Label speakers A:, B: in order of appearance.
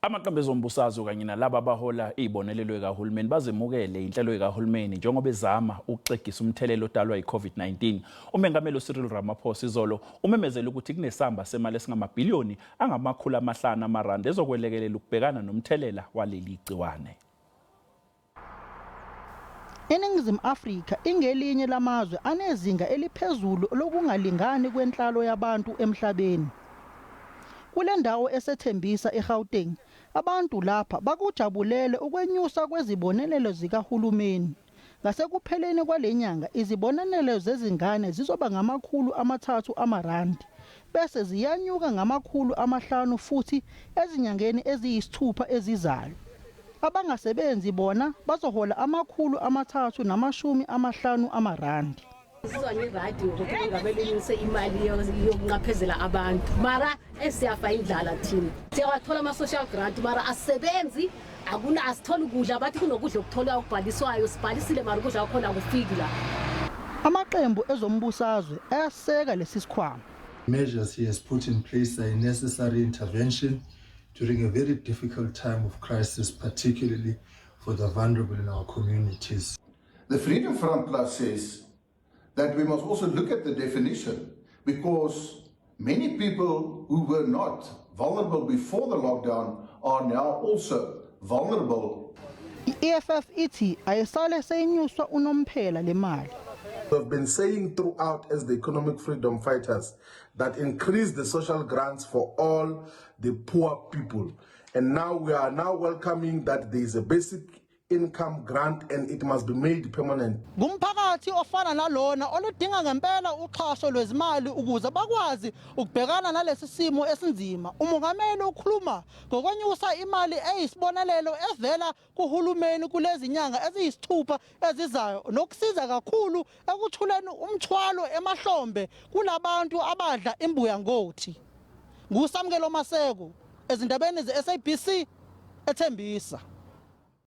A: Amaqembu ezombusazwe kanye nalabo abahola izibonelelo kuHulumeni bazemukele inhlelo kaHulumeni njengoba ezama ukuxegiswa umthelela odalwa yiCOVID-19. UMengameli uCyril Ramaphosa izolo umemezele ukuthi kunesamba semali esingamabhiliyoni angamakhulu amahlanu ezokwelekelela ukubhekana nomthelela waleli gciwane.
B: INingizimu Afrika ingelinye lamazwe anezinga eliphezulu lokungalingani kwenhlalo yabantu emhlabeni. Kule ndawo esethembisa eGauteng, abantu lapha bakujabulele ukwenyusa kwezibonelelo zikaHulumeni. Ngasekupheleni kwalenyanga izibonelelo zezingane zizoba ngama-R300 bese ziyanyuka ngama-500 futhi ezinyangeni eziyisithupha ezizayo. Abangasebenzi bona bazohola R350.
C: Sizwa ngeradio ukuthi uMengameli unyuse imali yokunqaphezela abantu mara esiyafa indlala thina siyawathola ama-social grant mara asebenzi asithola ukudla bathi kunokudla okutholwa ukubhaliswayo sibhalisile mara ukudla kwakhona akufiki la.
B: Amaqembu ezombusazwe ayaseka lesi sikhwama.
D: Measures he has put in place are a necessary intervention during a very difficult time of crisis, particularly for the vulnerable in our communities.
E: The Freedom Front Plus says that we must also look at the definition, because many people who were not vulnerable before the lockdown are now also vulnerable.
B: I-EFF ithi ayisale seyinyuswa unomphela le mali.
F: We've been saying throughout as the economic freedom fighters that increase the social grants for all the poor people. And now we are welcoming that there is a basic income grant and it must be made permanent.
B: Ngumphakathi ofana nalona oludinga ngempela uxhaso lwezimali ukuze bakwazi ukubhekana nalesi simo esinzima. UMengameli ukhuluma ngokwenyusa imali eyisibonelelo esivela kuHulumeni kulezi nyanga eziyisithupha ezizayo nokusiza kakhulu ekuthuleni umthwalo emahlombe kulabantu abadla imbuya ngothi. nguSamukelo Maseko ezindabeni ze-SABC ethembisa.